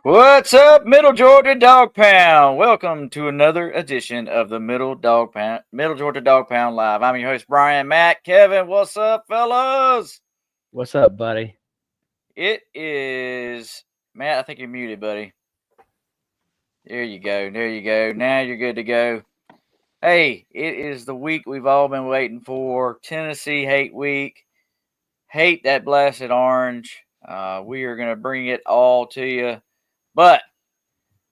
What's up, Middle Georgia Dawgpound? Welcome to another edition of the Middle Georgia Dawgpound Live. I'm your host, Brian, Matt, Kevin. What's up, fellas? What's up, buddy? It is Matt. I think you're muted, buddy. There you go. There you go. Now you're good to go. Hey, it is the week we've all been waiting for. Tennessee Hate Week. Hate that blasted orange. We are going to bring it all to you. But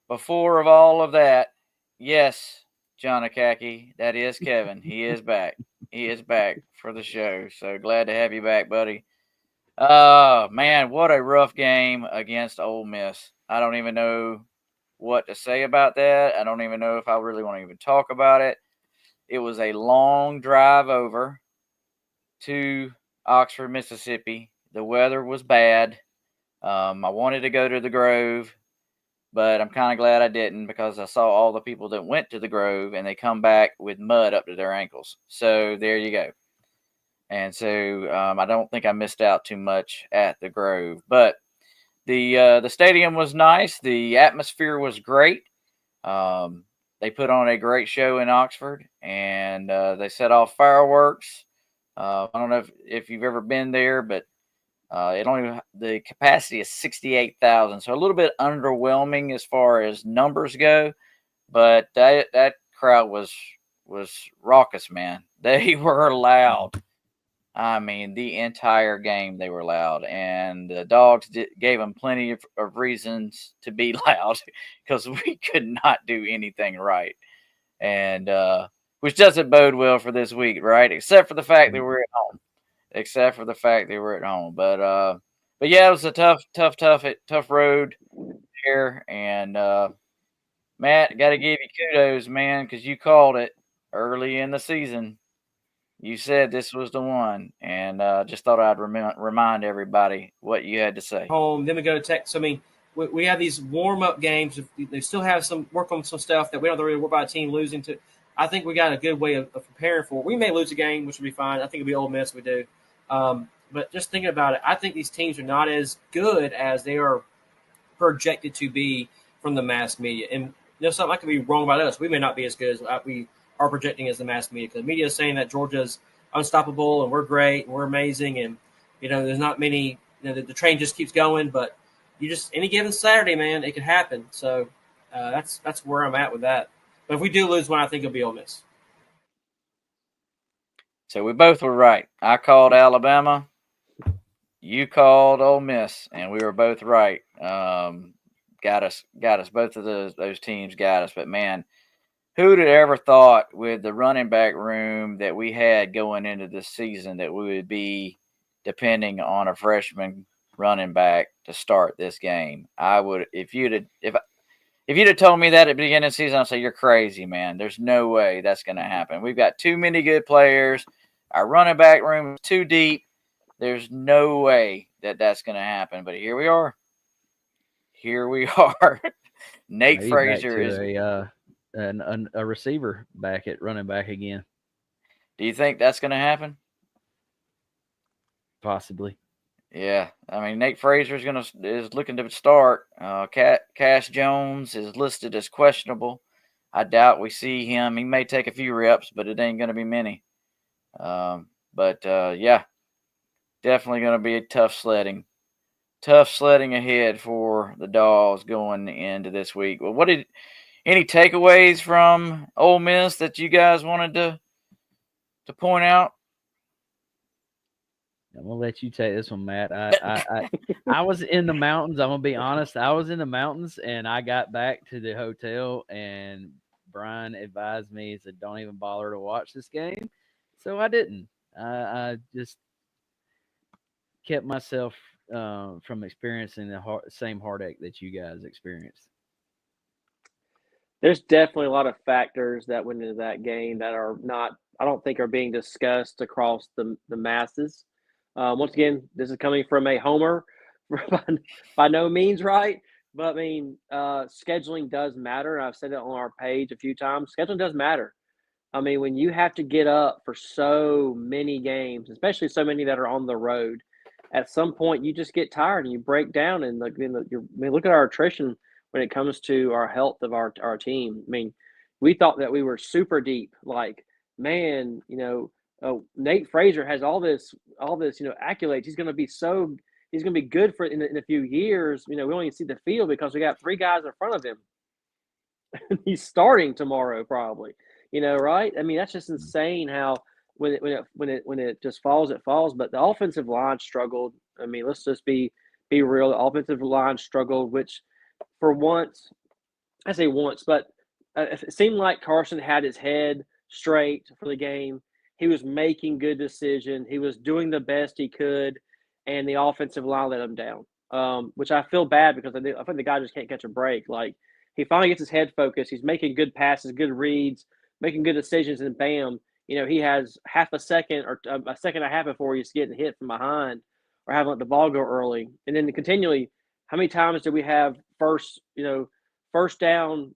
before of all of that, yes, John Akaki, that is Kevin. He is back. He is back for the show. So glad to have you back, buddy. Man, what a rough game against Ole Miss. I don't even know what to say about that. I don't even know if I really want to even talk about it. It was a long drive over to Oxford, Mississippi. The weather was bad. I wanted to go to the Grove, but I'm kind of glad I didn't because I saw all the people that went to the Grove and they come back with mud up to their ankles. So there you go. And so I don't think I missed out too much at the Grove. But the stadium was nice. The atmosphere was great. They put on a great show in Oxford, and they set off fireworks. I don't know if you've ever been there, but the capacity is 68,000, so a little bit underwhelming as far as numbers go. But that crowd was raucous, man. They were loud. I mean, the entire game they were loud, and the Dogs gave them plenty of reasons to be loud because we could not do anything right, and which doesn't bode well for this week, right? Except for the fact that we're at home. But yeah, it was a tough road here, and Matt, got to give you kudos, man, because you called it early in the season. You said this was the one, and just thought I'd remind everybody what you had to say. Home, then we go to Texas. I mean, we have these warm-up games. They still have some work on some stuff that we don't really worry about a team losing to. I think we got a good way of preparing for it. We may lose a game, which will be fine. I think it'll be Ole Miss. We do. But just thinking about it, I think these teams are not as good as they are projected to be from the mass media. And something I could be wrong about us. We may not be as good as we are projecting as the mass media, because the media is saying that Georgia's unstoppable and we're great and we're amazing, and there's not many. The train just keeps going, but any given Saturday, man, it could happen. So that's where I'm at with that. But if we do lose one, I think it'll be Ole Miss. So we both were right. I called Alabama. You called Ole Miss, and we were both right. Got us. Both of those teams got us. But man, who'd have ever thought with the running back room that we had going into this season that we would be depending on a freshman running back to start this game? I would, if you'd have told me that at the beginning of the season, I'd say you're crazy, man. There's no way that's going to happen. We've got too many good players. Our running back room is too deep. There's no way that that's going to happen. But here we are. Nate Frazier is a receiver back at running back again. Do you think that's going to happen? Possibly. Yeah, I mean, Nate Frazier is looking to start. Cash Jones is listed as questionable. I doubt we see him. He may take a few reps, but it ain't going to be many. Yeah, definitely going to be a tough sledding. Tough sledding ahead for the Dogs going into this week. Well, any takeaways from Ole Miss that you guys wanted to point out? I'm gonna let you take this one, Matt. I was in the mountains. I'm gonna be honest. I was in the mountains, and I got back to the hotel, and Brian advised me, he said, "Don't even bother to watch this game." So I didn't. I just kept myself from experiencing the same heartache that you guys experienced. There's definitely a lot of factors that went into that game that are not, I don't think, are being discussed across the masses. Once again, this is coming from a homer, by no means, right? But I mean, scheduling does matter. I've said it on our page a few times. Scheduling does matter. I mean, when you have to get up for so many games, especially so many that are on the road, at some point you just get tired and you break down. And look at our attrition when it comes to our health of our team. I mean, we thought that we were super deep. Like, man, Nate Frazier has all this, accolades. He's going to be good for in a few years. We only see the field because we got 3 guys in front of him. He's starting tomorrow, probably. Right? I mean, that's just insane how when it just falls, it falls. But the offensive line struggled. I mean, let's just be real. The offensive line struggled, which for once, I say once, but it seemed like Carson had his head straight for the game. He was making good decisions. He was doing the best he could, and the offensive line let him down. Which I feel bad because I think the guy just can't catch a break. Like, he finally gets his head focused. He's making good passes, good reads, making good decisions, and bam, he has half a second or a second and a half before he's getting hit from behind or having let the ball go early. And then continually, how many times do we have first down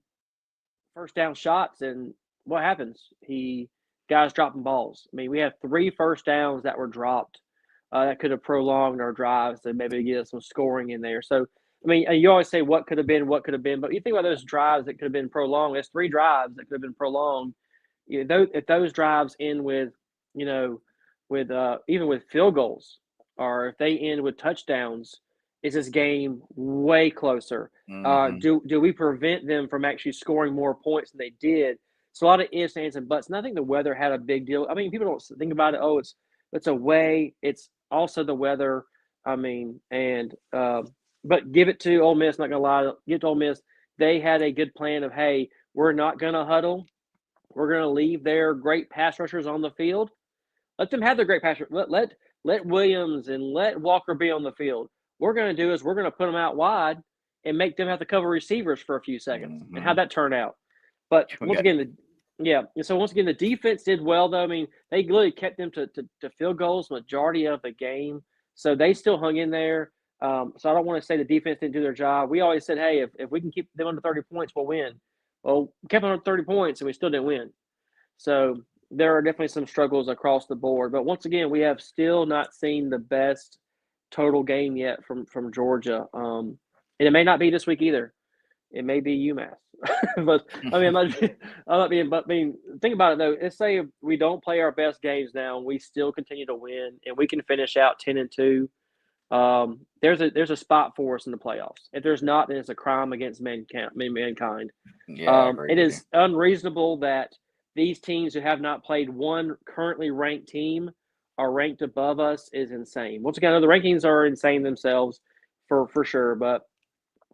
shots, and what happens? Guys dropping balls. I mean, we have 3 first downs that were dropped that could have prolonged our drives to maybe get us some scoring in there. So, I mean, you always say what could have been, but you think about those drives that could have been prolonged. There's 3 drives that could have been prolonged. If those drives end with, even with field goals, or if they end with touchdowns, is this game way closer? Mm-hmm. Do we prevent them from actually scoring more points than they did? So a lot of ifs, ands, and buts. And I think the weather had a big deal. I mean, people don't think about it. Oh, it's away. It's also the weather. I mean, and but give it to Ole Miss. Not gonna lie, give it to Ole Miss. They had a good plan of, hey, we're not gonna huddle. We're gonna leave their great pass rushers on the field. Let them have their great pass. Let Williams and let Walker be on the field. What we're going to do is we're going to put them out wide and make them have to cover receivers for a few seconds. Mm-hmm. And how'd that turn out? But once again, the defense did well, though. I mean, they literally kept them to field goals majority of the game. So they still hung in there. So I don't want to say the defense didn't do their job. We always said, hey, if we can keep them under 30 points, we'll win. Well, we kept them under 30 points, and we still didn't win. So there are definitely some struggles across the board. But once again, we have still not seen the best total game yet from Georgia. And it may not be this week either. It may be UMass. But I mean, think about it though. Let's say we don't play our best games now, and we still continue to win, and we can finish out 10-2. There's a spot for us in the playoffs. If there's not, then it's a crime against mankind. Yeah, it is unreasonable that these teams who have not played one currently ranked team are ranked above us. Is insane. Once again, the rankings are insane themselves for sure. But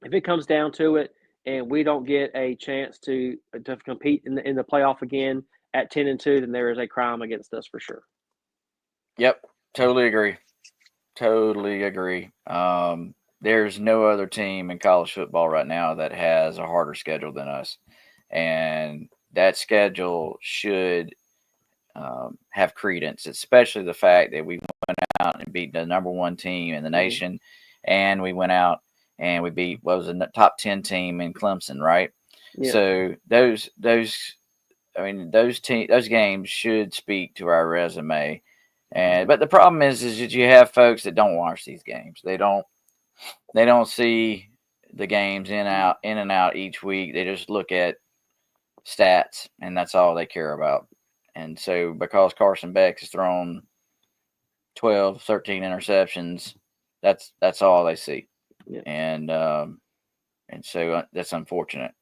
if it comes down to it, and we don't get a chance to compete in the playoff again at 10-2, then there is a crime against us for sure. Yep, totally agree. There's no other team in college football right now that has a harder schedule than us, and that schedule should have credence, especially the fact that we went out and beat the number 1 team in the nation, and we went out and we beat what was a top 10 team in Clemson, right? Yeah. So those games should speak to our resume. But the problem is that you have folks that don't watch these games. They don't see the games in and out each week. They just look at stats, and that's all they care about. And so because Carson Beck has thrown 12, 13 interceptions. That's all they see. Yeah. And so that's unfortunate.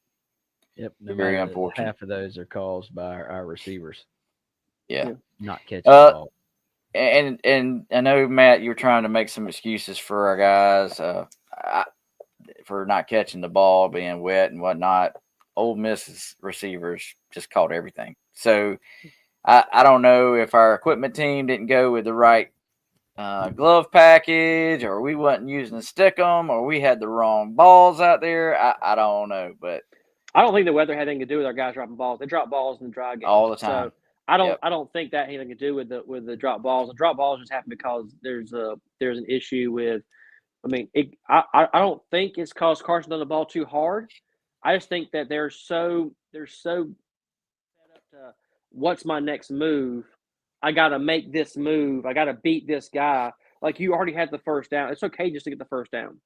Yep. No Very matter unfortunate. half of those are caused by our receivers Yeah. not catching the ball. And I know, Matt, you're trying to make some excuses for our guys for not catching the ball, being wet and whatnot. Ole Miss's receivers just caught everything. So I don't know if our equipment team didn't go with the right glove package, or we wasn't using a stickum, or we had the wrong balls out there. I don't know, but I don't think the weather had anything to do with our guys dropping balls. They drop balls in the dry games all the time. So I don't think that had anything to do with the drop balls. The drop balls just happen because there's an issue with. I mean, I don't think it's caused Carson on the ball too hard. I just think that they're so set up to what's my next move. I got to make this move. I got to beat this guy. Like, you already had the first down. It's okay just to get the first down.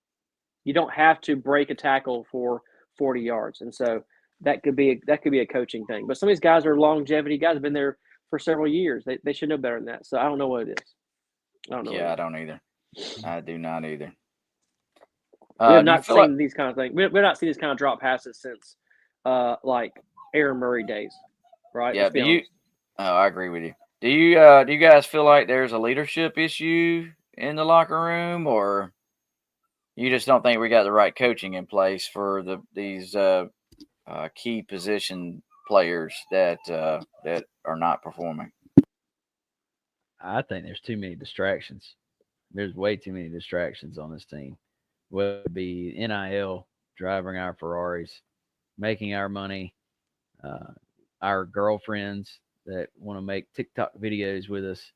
You don't have to break a tackle for 40 yards. And so that could be a coaching thing. But some of these guys are longevity guys, have been there for several years. They should know better than that. So I don't know what it is. I don't know. Yeah, I don't either. I do not either. We have not seen these kind of things. We've not seen these kind of drop passes since like Aaron Murray days, right? Yeah. I agree with you. Do you guys feel like there's a leadership issue in the locker room, or you just don't think we got the right coaching in place for these key position players that are not performing? I think there's too many distractions. There's way too many distractions on this team. Whether it be NIL, driving our Ferraris, making our money, our girlfriends that want to make TikTok videos with us.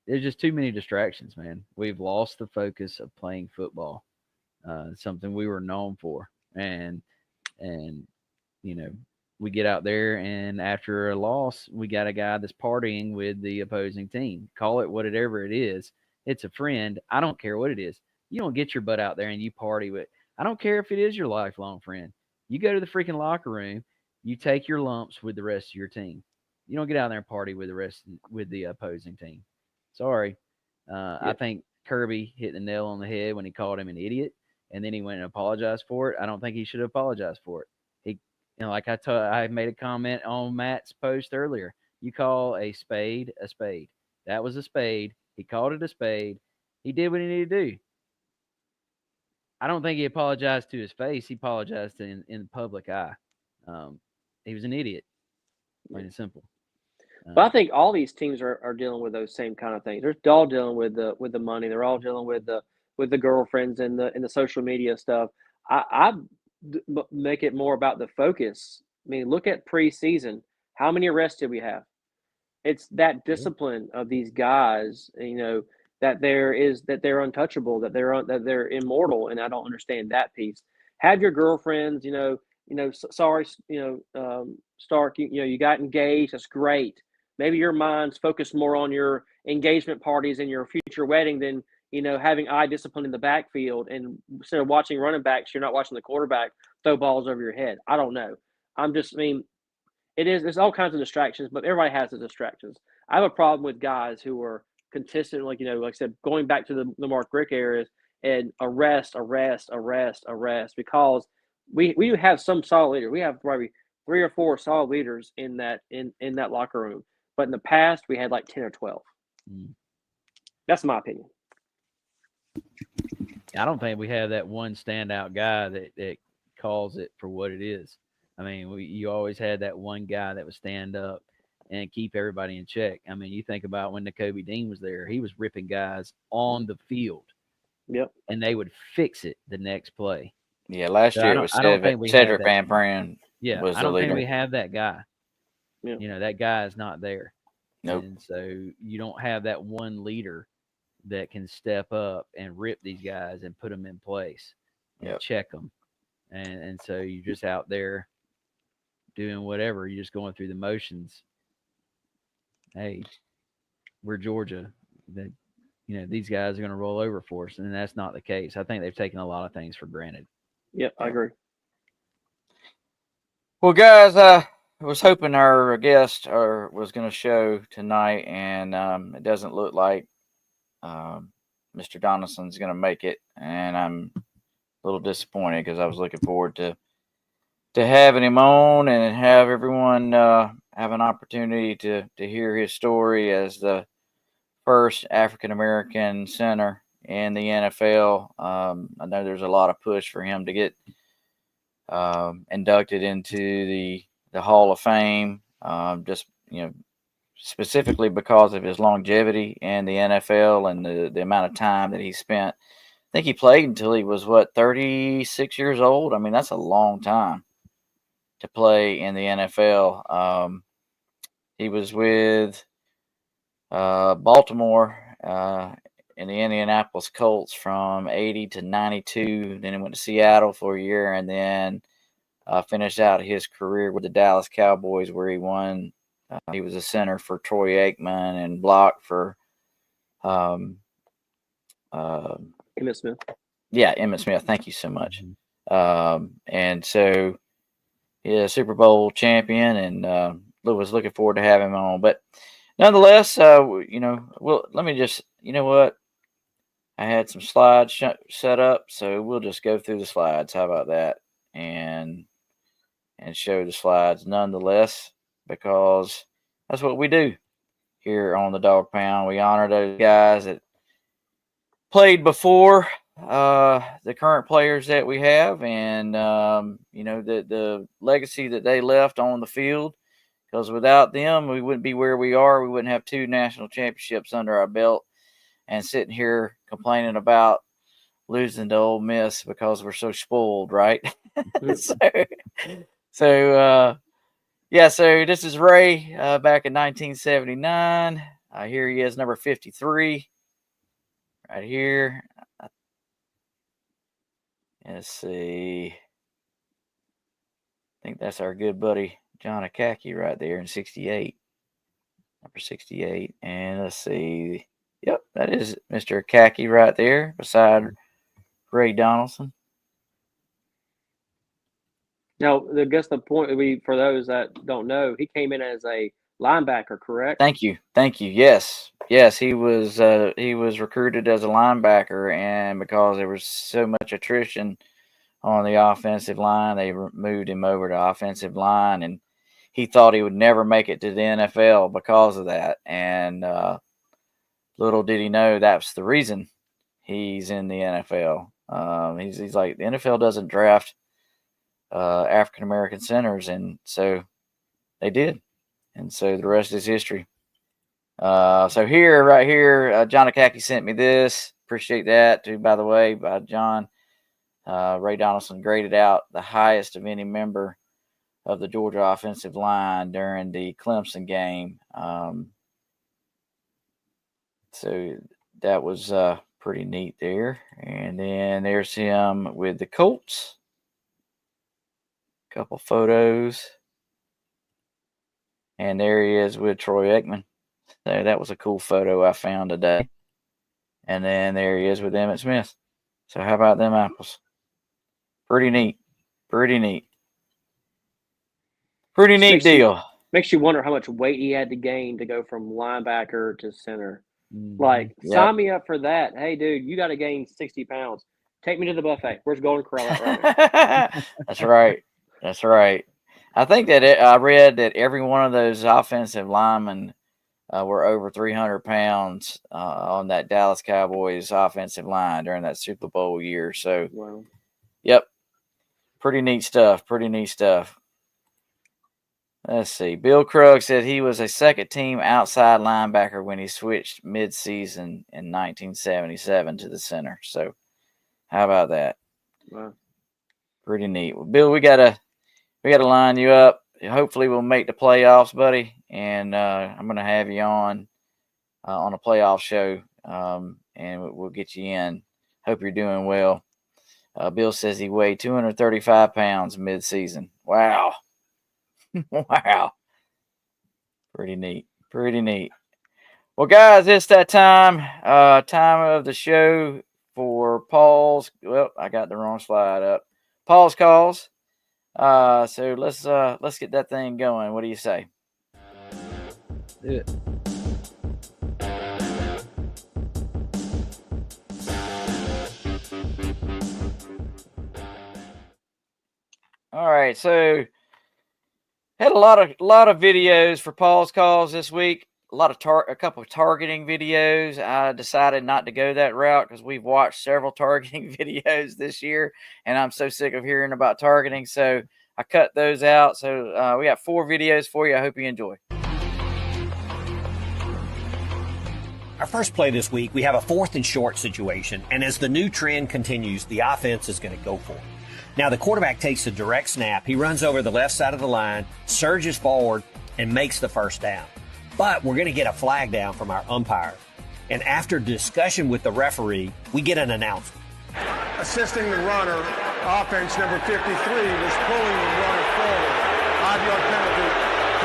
There's just too many distractions, man. We've lost the focus of playing football, something we were known for. And we get out there, and after a loss, we got a guy that's partying with the opposing team. Call it whatever it is. It's a friend. I don't care what it is. You don't get your butt out there and you party with. I don't care if it is your lifelong friend. You go to the freaking locker room. You take your lumps with the rest of your team. You don't get out there and party with the opposing team. Sorry. I think Kirby hit the nail on the head when he called him an idiot, and then he went and apologized for it. I don't think he should have apologized for it. Like I made a comment on Matt's post earlier. You call a spade a spade. That was a spade. He called it a spade. He did what he needed to do. I don't think he apologized to his face. He apologized in the public eye. He was an idiot, plain and simple. But I think all these teams are dealing with those same kind of things. They're all dealing with the money. They're all dealing with the girlfriends and the social media stuff. I make it more about the focus. I mean, look at preseason. How many arrests did we have? It's that discipline of these guys, that they're untouchable, that they're immortal, and I don't understand that piece. Have your girlfriends, sorry, Stark, you got engaged. That's great. Maybe your mind's focused more on your engagement parties and your future wedding than having eye discipline in the backfield. And instead of watching running backs, you're not watching the quarterback throw balls over your head. I don't know. There's all kinds of distractions, but everybody has the distractions. I have a problem with guys who are consistent, like I said, going back to the Mark Rick areas and arrest, because we have some solid leaders. We have probably 3 or 4 solid leaders in that locker room. But in the past, we had like 10 or 12. That's my opinion. I don't think we have that one standout guy that calls it for what it is. I mean, you always had that one guy that would stand up and keep everybody in check. I mean, you think about when Nakobe Dean was there, he was ripping guys on the field. Yep. And they would fix it the next play. Yeah, last year it was Cedric Van Pran. Yeah, was I don't the leader. think we have that guy. Yeah. That guy is not there. Nope. And so you don't have that one leader that can step up and rip these guys and put them in place and check them. And so you're just out there doing whatever. You're just going through the motions. Hey, we're Georgia. These guys are going to roll over for us, and that's not the case. I think they've taken a lot of things for granted. Yep, I agree. Well, guys, was hoping our guest was going to show tonight, and it doesn't look like Mr. Donaldson's going to make it, and I'm a little disappointed because I was looking forward to having him on and have everyone have an opportunity to hear his story as the first African American center in the NFL. I know there's a lot of push for him to get inducted into the Hall of Fame, just specifically because of his longevity in the NFL and the amount of time that he spent. I think he played until he was 36 years old. I mean, that's a long time to play in the NFL. He was with Baltimore in the Indianapolis Colts from 80 to 92. Then he went to Seattle for a year, and then finished out his career with the Dallas Cowboys, where he won. He was a center for Troy Aikman and blocked for Emmitt Smith. Yeah, Emmitt Smith. Thank you so much. And so, yeah, Super Bowl champion, and was looking forward to having him on. But nonetheless, well, let me just, you know what? I had some slides set up, so we'll just go through the slides. How about that? And show the slides nonetheless, because that's what we do here on the Dawgpound. We honor those guys that played before the current players that we have, and the legacy that they left on the field. Because without them, we wouldn't be where we are. We wouldn't have 2 national championships under our belt, and sitting here complaining about losing to Ole Miss because we're so spoiled, right? So this is Ray back in 1979. Here he is, number 53, right here. Let's see. I think that's our good buddy John Akaki right there in 68, number 68. And let's see. Yep, that is Mr. Akaki right there beside Ray Donaldson. Now, I guess the point would be, for those that don't know, he came in as a linebacker, correct? Thank you. Yes, he was recruited as a linebacker, and because there was so much attrition on the offensive line, they moved him over to offensive line, and he thought he would never make it to the NFL because of that. And little did he know that's the reason he's in the NFL. He's like, the NFL doesn't draft African American centers, and so they did, and so the rest is history. So right here, John Akaki sent me this. Appreciate that too, by the way, by John. Ray Donaldson graded out the highest of any member of the Georgia offensive line during the Clemson game. So that was pretty neat there. And then there's him with the Colts. Couple photos. And there he is with Troy Aikman. So that was a cool photo I found today. And then there he is with Emmitt Smith. So how about them apples? Pretty neat. Pretty neat deal. Makes you wonder how much weight he had to gain to go from linebacker to center. Like, sign me up for that. Hey, dude, you got to gain 60 pounds. Take me to the buffet. Where's Golden Corral at right now? That's right. I think that I read that every one of those offensive linemen were over 300 pounds on that Dallas Cowboys offensive line during that Super Bowl year. So, wow. Yep. Pretty neat stuff. Let's see. Bill Krug said he was a second-team outside linebacker when he switched mid-season in 1977 to the center. So, how about that? Wow. Pretty neat. Well, Bill, we gotta line you up. Hopefully, we'll make the playoffs, buddy. And I'm gonna have you on a playoff show, and we'll get you in. Hope you're doing well. Bill says he weighed 235 pounds mid-season. Wow. Wow. Pretty neat. Well, guys, it's that time of the show for Paul's. Well, I got the wrong slide up. Paul's calls. So let's get that thing going. What do you say? Do it. All right, so had a lot of videos for Paul's calls this week. A couple of targeting videos. I decided not to go that route because we've watched several targeting videos this year, and I'm so sick of hearing about targeting. So I cut those out. So we got 4 videos for you. I hope you enjoy. Our first play this week, we have a 4th and short situation, and as the new trend continues, the offense is going to go for it. Now, the quarterback takes a direct snap. He runs over the left side of the line, surges forward, and makes the first down. But we're going to get a flag down from our umpire. And after discussion with the referee, we get an announcement. Assisting the runner, offense number 53 was pulling the runner forward. 5-yard penalty.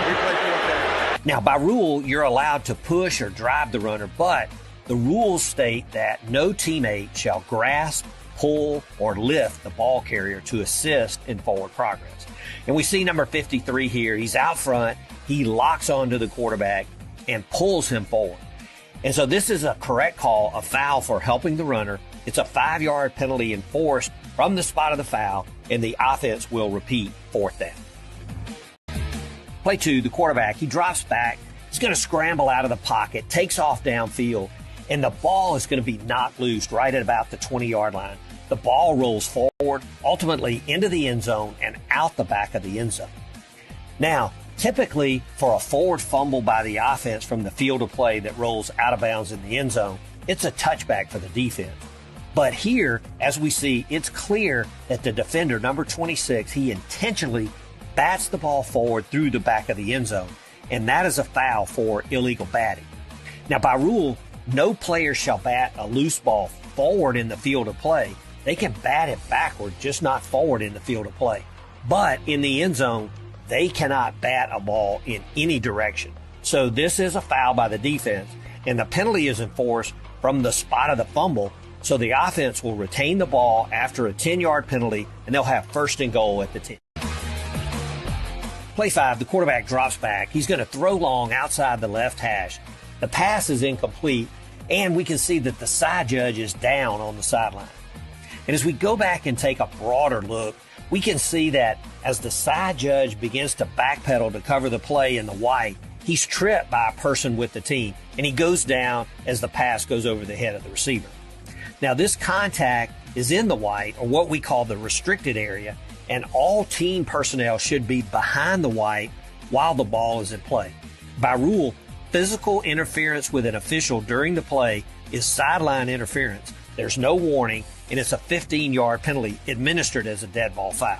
Replay 4th down. Now, by rule, you're allowed to push or drive the runner, but the rules state that no teammate shall grasp, pull, or lift the ball carrier to assist in forward progress. And we see number 53 here. He's out front. He locks onto the quarterback and pulls him forward. And so this is a correct call, a foul for helping the runner. It's a 5-yard penalty enforced from the spot of the foul, and the offense will repeat 4th down. Play 2, the quarterback, he drops back. He's going to scramble out of the pocket, takes off downfield, and the ball is going to be knocked loose right at about the 20-yard line. The ball rolls forward, ultimately into the end zone and out the back of the end zone. Now, typically for a forward fumble by the offense from the field of play that rolls out of bounds in the end zone, it's a touchback for the defense. But here, as we see, it's clear that the defender, number 26, he intentionally bats the ball forward through the back of the end zone, and that is a foul for illegal batting. Now, by rule, no player shall bat a loose ball forward in the field of play. They can bat it backward, just not forward in the field of play. But in the end zone, they cannot bat a ball in any direction. So this is a foul by the defense, and the penalty is enforced from the spot of the fumble. So the offense will retain the ball after a 10-yard penalty, and they'll have 1st and goal at the 10. Play 5, the quarterback drops back. He's going to throw long outside the left hash. The pass is incomplete, and we can see that the side judge is down on the sideline. And as we go back and take a broader look, we can see that as the side judge begins to backpedal to cover the play in the white, he's tripped by a person with the team, and he goes down as the pass goes over the head of the receiver. Now, this contact is in the white, or what we call the restricted area, and all team personnel should be behind the white while the ball is in play. By rule, physical interference with an official during the play is sideline interference. There's no warning, and it's a 15-yard penalty administered as a dead ball foul.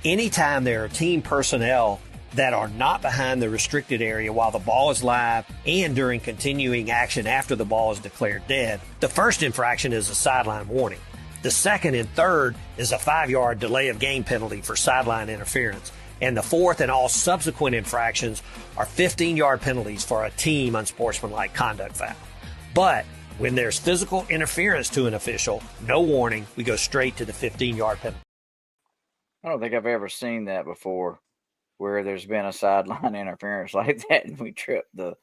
Anytime there are team personnel that are not behind the restricted area while the ball is live and during continuing action after the ball is declared dead, the first infraction is a sideline warning. The second and third is a 5-yard delay of game penalty for sideline interference. And the fourth and all subsequent infractions are 15-yard penalties for a team unsportsmanlike conduct foul. But when there's physical interference to an official, no warning, we go straight to the 15-yard penalty. I don't think I've ever seen that before, where there's been a sideline interference like that and we trip the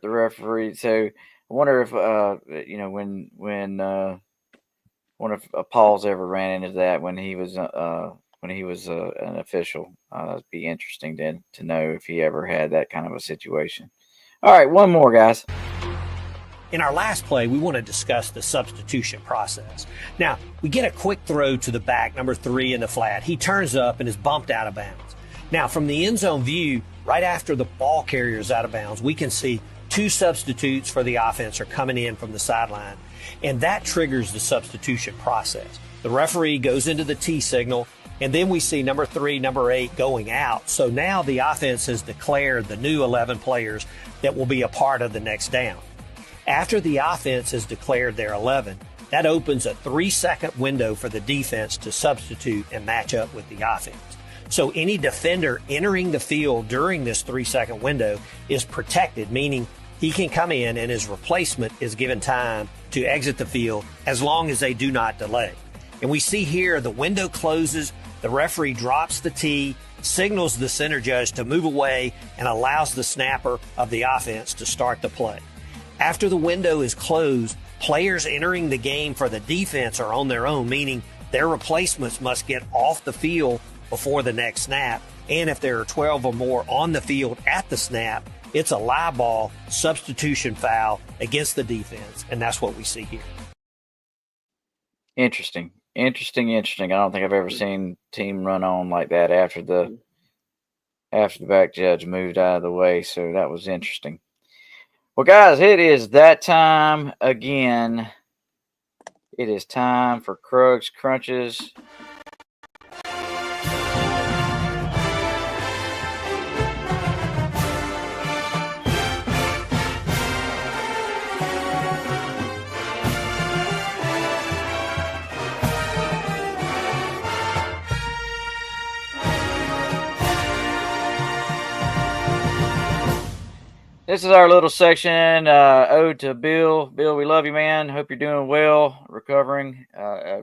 referee. So I wonder if wonder if Paul's ever ran into that when he was an official. It'd be interesting to know if he ever had that kind of a situation. All right, one more, guys. In our last play, we want to discuss the substitution process. Now, we get a quick throw to the back, number 3 in the flat. He turns up and is bumped out of bounds. Now, from the end zone view, right after the ball carrier is out of bounds, we can see 2 substitutes for the offense are coming in from the sideline, and that triggers the substitution process. The referee goes into the T signal, and then we see number 3, number 8 going out. So now the offense has declared the new 11 players that will be a part of the next down. After the offense has declared their 11, that opens a 3-second window for the defense to substitute and match up with the offense. So any defender entering the field during this 3-second window is protected, meaning he can come in and his replacement is given time to exit the field as long as they do not delay. And we see here the window closes The referee drops the tee, signals the center judge to move away, and allows the snapper of the offense to start the play. After the window is closed, players entering the game for the defense are on their own, meaning their replacements must get off the field before the next snap. And if there are 12 or more on the field at the snap, it's a live ball substitution foul against the defense. And that's what we see here. Interesting. I don't think I've ever seen team run on like that after the back judge moved out of the way. So that was interesting. Well, guys, it is that time again. It is time for Krug's Crunches. This is our little section ode to Bill. Bill, we love you, man. Hope you're doing well, recovering. I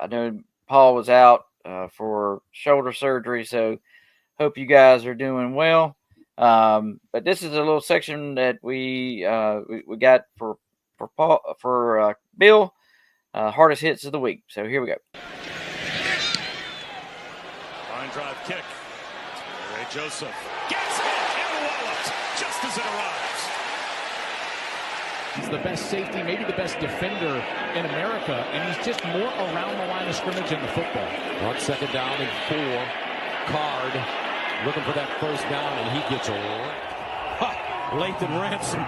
know Paul was out for shoulder surgery, so hope you guys are doing well. But this is a little section that we got for Bill, hardest hits of the week. So here we go. Line drive kick. Ray Joseph gets it and walloped just as it arrives. He's the best safety, maybe the best defender in America, and he's just more around the line of scrimmage in the football. 1 second down and 4. Card looking for that first down, and he gets a roll. Lathan Ransom.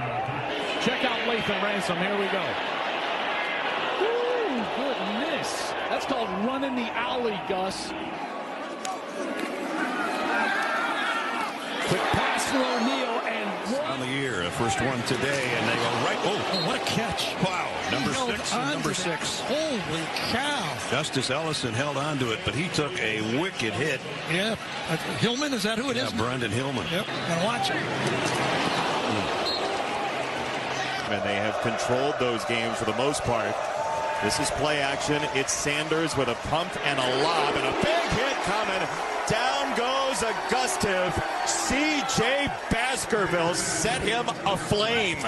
Check out Lathan Ransom. Here we go. Ooh, goodness. That's called running the alley, Gus. Quick pass for O'Neal and On the year, a first one today, and they go right. Oh, what a catch. wow. Number 6 and number 6. Holy cow. Justice Ellison held on to it, but he took a wicked hit. Yeah. Hillman, is that who it is? Yeah, Brendan Hillman. Yep. And watch it. And they have controlled those games for the most part. This is play action. It's Sanders with a pump and a lob and a big hit coming. Down goes Augustive. C.J. Baskerville set him aflame.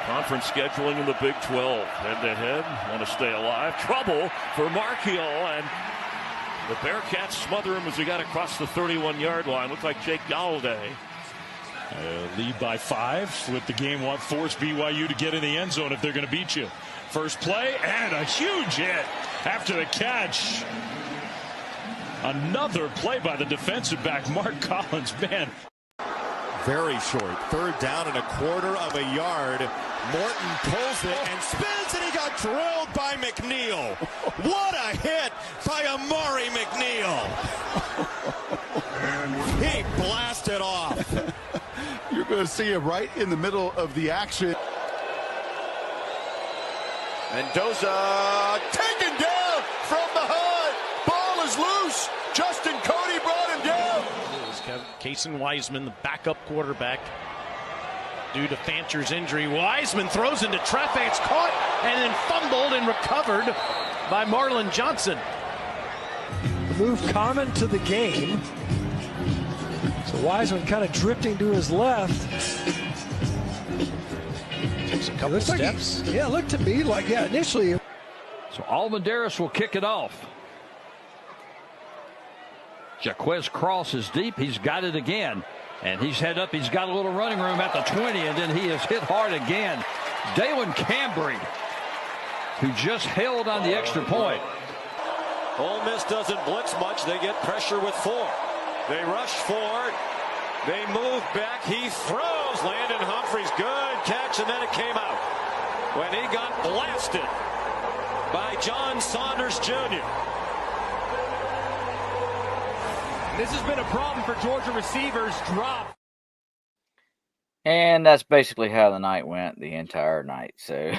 Conference scheduling in the Big 12. Head-to-head, want to stay alive. Trouble for Mark Hill, and the Bearcats smother him as he got across the 31-yard line. Looked like Jake Galladay. Lead by 5 with the game want force BYU to get in the end zone if they're going to beat you. First play and a huge hit after the catch. Another play by the defensive back, Mark Collins. Man. Very short. 3rd down and a quarter of a yard. Morton pulls it and spins, and he got drilled by McNeil. What a hit by Amari McNeil. He blasted off. You're going to see him right in the middle of the action. Mendoza taken down from behind. Ball is loose. Justin Cody brought him down. Cason Wiseman, the backup quarterback, due to Fancher's injury. Wiseman throws into traffic. It's caught and then fumbled and recovered by Marlon Johnson. Move common to the game. So Wiseman kind of drifting to his left. Takes a couple steps. Like it looked to me like, initially. So Almendaris will kick it off. Jaquez Cross is deep. He's got it again. And he's head up. He's got a little running room at the 20, and then he is hit hard again. Dalen Cambry, who just held on the extra point. Ole Miss doesn't blitz much. They get pressure with 4. They rush forward. They move back. He throws. Landon Humphreys, good catch, and then it came out when he got blasted by John Saunders Jr. This has been a problem for Georgia receivers. Drop. And that's basically how the night went the entire night. So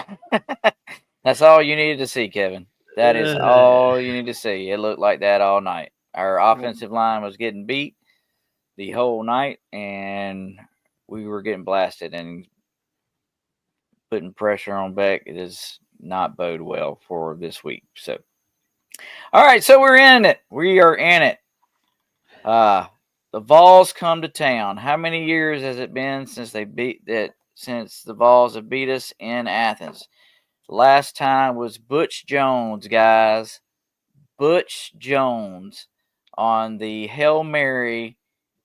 that's all you needed to see, Kevin. That is all you need to see. It looked like that all night. Our offensive line was getting beat the whole night, and we were getting blasted and putting pressure on Beck. It does not bode well for this week. So All right, so we're in it. We are in it. The Vols come to town. How many years has it been since since the Vols have beat us in Athens? Last time was Butch Jones, guys. Butch Jones on the Hail Mary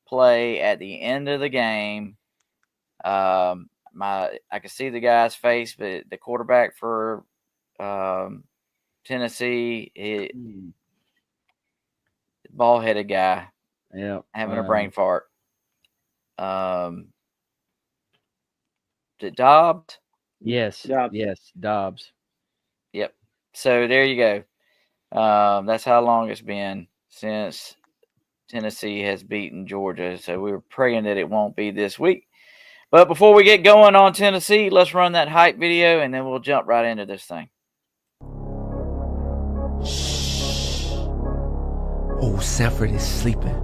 play at the end of the game. I can see the guy's face, but the quarterback for Tennessee, ball-headed guy, having a brain fart. Did Dobbs? Yes, Dobbs. Yep. So there you go. That's how long it's been since Tennessee has beaten Georgia. So we're praying that it won't be this week. But before we get going on Tennessee, let's run that hype video, and then we'll jump right into this thing. Old Sanford is sleeping.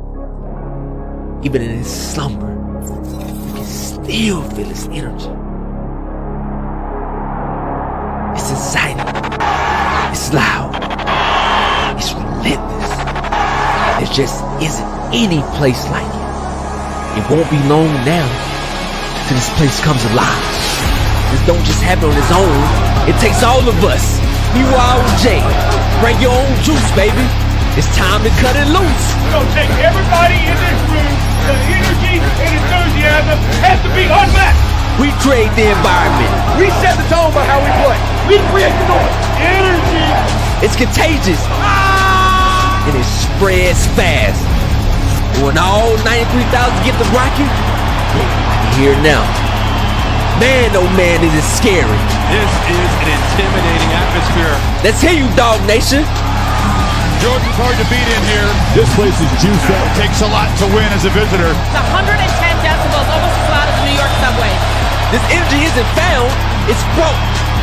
Even in his slumber, you can still feel his energy. It's exciting. It's loud. It's relentless. There just isn't any place like it. It won't be long now till this place comes alive. This don't just happen on its own. It takes all of us. Meanwhile, Jay, bring your own juice, baby. It's time to cut it loose. We're gonna take everybody in this room. The energy and enthusiasm has to be unmatched. We create the environment. We set the tone by how we play. We create the noise. Energy. It's contagious. And it spreads fast. And when all 93,000 get the rocket, you hear it now. Man, oh man, is it scary. This is an intimidating atmosphere. Let's hear you, Dog Nation. Jordan's hard to beat in here. This place is juiced up. It takes a lot to win as a visitor. It's 110 decibels, almost as loud as the New York subway. This energy isn't found, it's brought.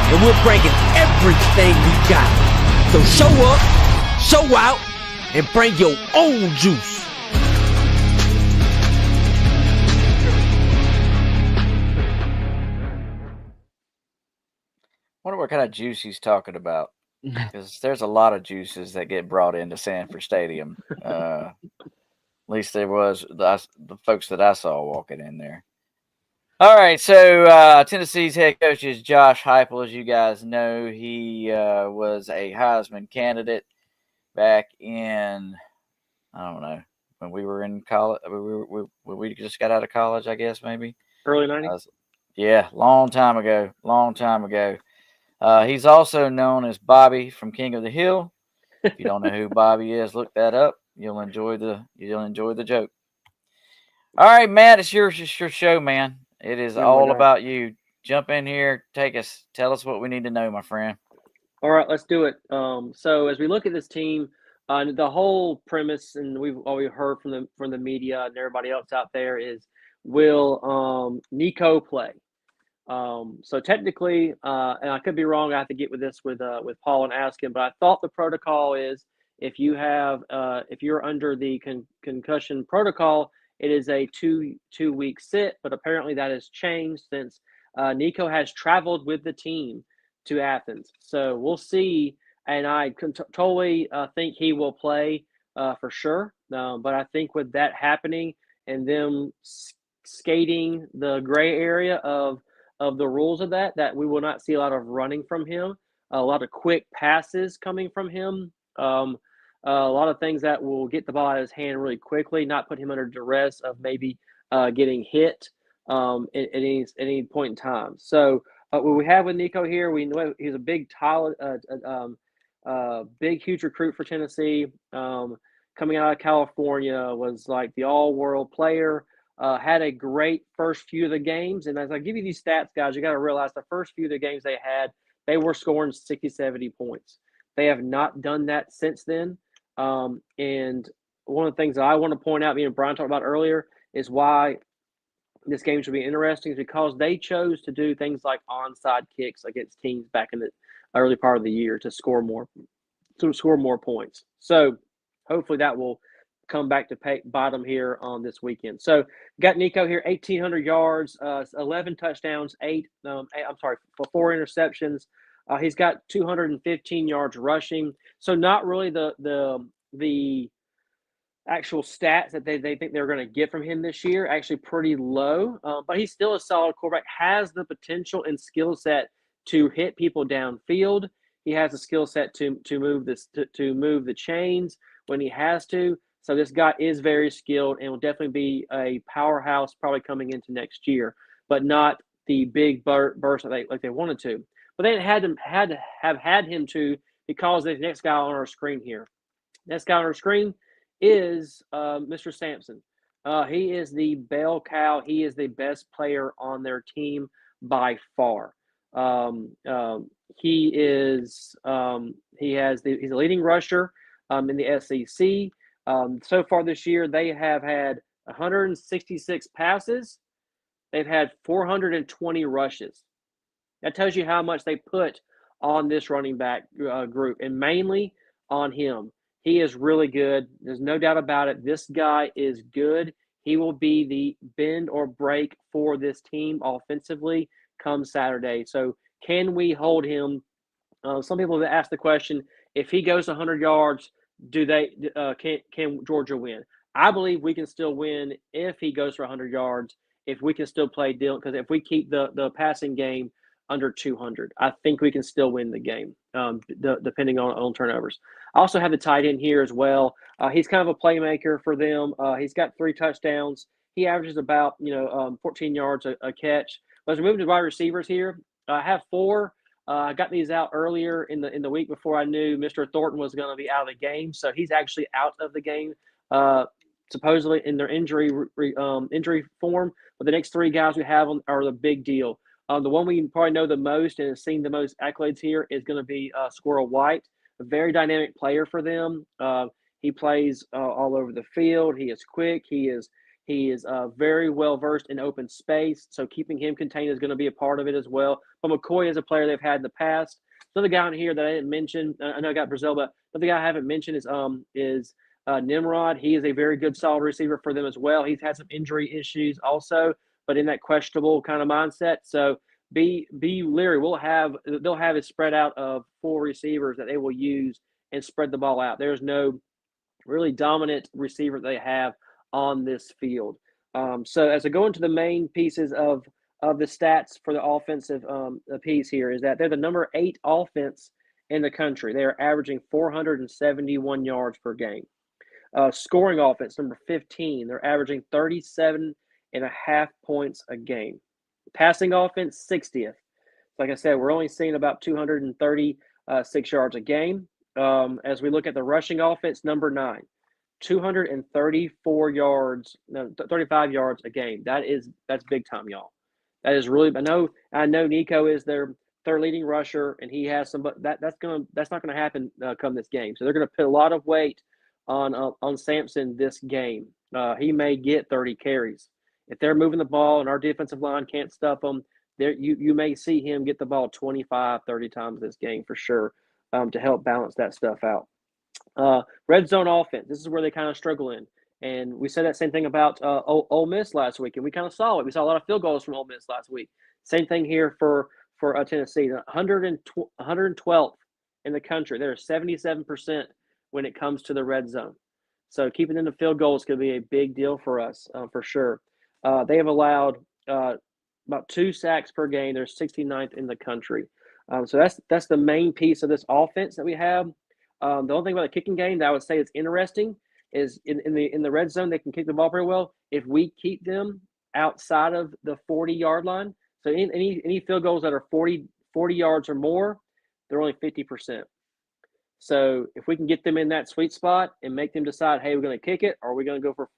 And we're bringing everything we got. So show up, show out, and bring your own juice. Wonder what kind of juice he's talking about. Because there's a lot of juices that get brought into Sanford Stadium. At least there was the folks that I saw walking in there. All right, so Tennessee's head coach is Josh Heupel. As you guys know, he was a Heisman candidate back in, I don't know, when we were in college. We just got out of college, I guess, maybe. Early 90s? Yeah, long time ago. He's also known as Bobby from King of the Hill. If you don't know who Bobby is, look that up. You'll enjoy the joke. All right, Matt, it's your show, man. It is all about you. Jump in here, tell us what we need to know, my friend. All right, let's do it. So as we look at this team, the whole premise, and we've heard from the media and everybody else out there, is will Nico play? So technically, and I could be wrong. I have to get with this with Paul and ask him. But I thought the protocol is if you're under the concussion protocol, it is a two-week sit. But apparently that has changed since Nico has traveled with the team to Athens. So we'll see. And I totally think he will play for sure. But I think with that happening and them skating the gray area of the rules of that we will not see a lot of running from him, a lot of quick passes coming from him, a lot of things that will get the ball out of his hand really quickly, not put him under duress of maybe getting hit at any point in time. So what we have with Nico here, we know he's a big, huge recruit for Tennessee. Coming out of California, was like the all-world player. Had a great first few of the games. And as I give you these stats, guys, you got to realize the first few of the games they had, they were scoring 60, 70 points. They have not done that since then. And one of the things that I want to point out, me and Brian talked about earlier, is why this game should be interesting, is because they chose to do things like onside kicks against teams back in the early part of the year to score more points. So hopefully that will come back to bite them here on this weekend. So got Nico here, 1,800 yards, 11 touchdowns, 4 interceptions. He's got 215 yards rushing. So not really the actual stats that they think they're going to get from him this year. Actually pretty low, but he's still a solid quarterback. Has the potential and skill set to hit people downfield. He has the skill set to move the chains when he has to. So this guy is very skilled and will definitely be a powerhouse probably coming into next year, but not the big burst like they wanted to. But they had to have had him to, because the next guy on our screen here. Next guy on our screen is Mr. Sampson. He is the bell cow. He is the best player on their team by far. He's a leading rusher in the SEC. So far this year, they have had 166 passes. They've had 420 rushes. That tells you how much they put on this running back group, and mainly on him. He is really good. There's no doubt about it. This guy is good. He will be the bend or break for this team offensively come Saturday. So can we hold him? Some people have asked the question, if he goes 100 yards, can Georgia win? I believe we can still win if he goes for 100 yards, if we can still play Dylan, because if we keep the passing game under 200, I think we can still win the game, depending on turnovers. I also have the tight end here as well. He's kind of a playmaker for them. He's got 3 touchdowns. He averages about 14 yards a catch. But as we move to wide receivers here, I have 4. I got these out earlier in the week before I knew Mr. Thornton was going to be out of the game. So he's actually out of the game, supposedly in their injury form. But the next 3 guys we have are the big deal. The one we probably know the most and has seen the most accolades here is going to be Squirrel White, a very dynamic player for them. He plays all over the field. He is quick. He is very well versed in open space. So keeping him contained is going to be a part of it as well. But McCoy is a player they've had in the past. Another guy on here that I didn't mention, I know I got Brazil, but another guy I haven't mentioned is Nimrod. He is a very good, solid receiver for them as well. He's had some injury issues also, but in that questionable kind of mindset. So be leery. They'll have it spread out of 4 receivers that they will use and spread the ball out. There's no really dominant receiver they have on this field. So as I go into the main pieces of the stats for the offensive piece here, is that they're the number 8 offense in the country. They are averaging 471 yards per game. Scoring offense, number 15. They're averaging 37.5 points a game. Passing offense, 60th. Like I said, we're only seeing about 236 yards a game. As we look at the rushing offense, number 9. 234 yards, 35 yards a game. That's big time, y'all. That is really. I know Nico is their third leading rusher, and he has some, but that's not gonna happen come this game. So they're gonna put a lot of weight on Sampson this game. He may get 30 carries if they're moving the ball, and our defensive line can't stop them. You may see him get the ball 25, 30 times this game for sure, to help balance that stuff out. Red zone offense. This is where they kind of struggle in. And we said that same thing about Ole Miss last week, and we kind of saw it. We saw a lot of field goals from Ole Miss last week. Same thing here for Tennessee. 112th in the country. They're 77% when it comes to the red zone. So keeping them to field goals could be a big deal for us, for sure. They have allowed about 2 sacks per game. They're 69th in the country. So that's the main piece of this offense that we have. The only thing about the kicking game that I would say is interesting is in the red zone, they can kick the ball pretty well. If we keep them outside of the 40-yard line, so any field goals that are 40 yards or more, they're only 50%. So if we can get them in that sweet spot and make them decide, hey, we're going to kick it, or we're going to go for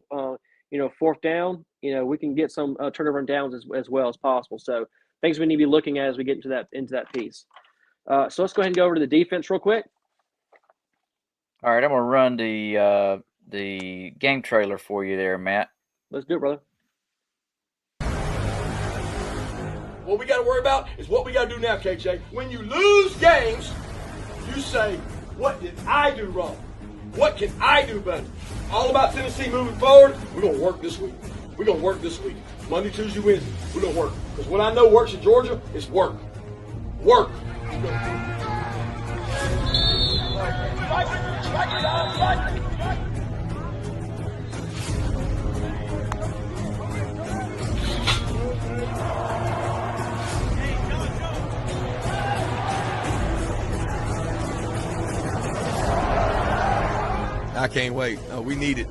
4th down, we can get some turnover and downs as well as possible. So things we need to be looking at as we get into that piece. So let's go ahead and go over to the defense real quick. All right, I'm going to run the game trailer for you there, Matt. Let's do it, brother. What we got to worry about is what we got to do now, KJ. When you lose games, you say, what did I do wrong? What can I do better? All about Tennessee moving forward, we're going to work this week. We're going to work this week. Monday, Tuesday, Wednesday, we're going to work. Because what I know works in Georgia is work. Work. I can't wait. We need it.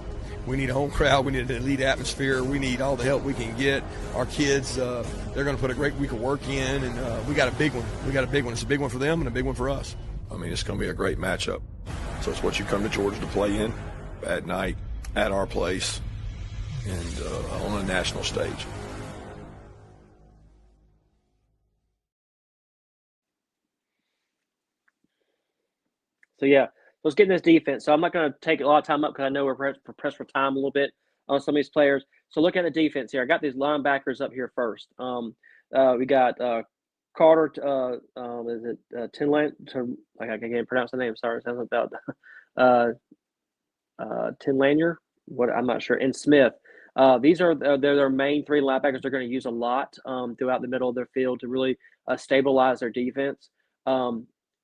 We need a home crowd. We need an elite atmosphere. We need all the help we can get. Our kids, they're going to put a great week of work in, and we got a big one. It's a big one for them and a big one for us. I mean, it's going to be a great matchup. So it's what you come to Georgia to play in at night, at our place, and on a national stage. So, yeah, let's get in this defense. So I'm not going to take a lot of time up because I know we're pressed for time a little bit on some of these players. So look at the defense here. I got these linebackers up here first. We got Carter, is it I can't pronounce the name. Sorry, sounds about Tinlanier. What I'm not sure. And Smith. These are their main three linebackers they're going to use a lot throughout the middle of their field to really stabilize their defense.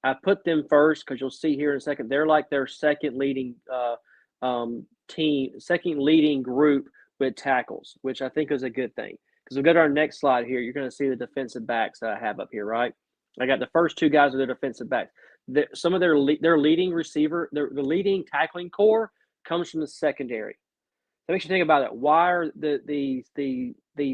I put them first because you'll see here in a second they're like their second leading group with tackles, which I think is a good thing. Because we'll go to our next slide here. You're going to see the defensive backs that I have up here, right? I got the first two guys are their defensive backs. Some of their leading receiver, the leading tackling core comes from the secondary. That makes you think about it. Why are the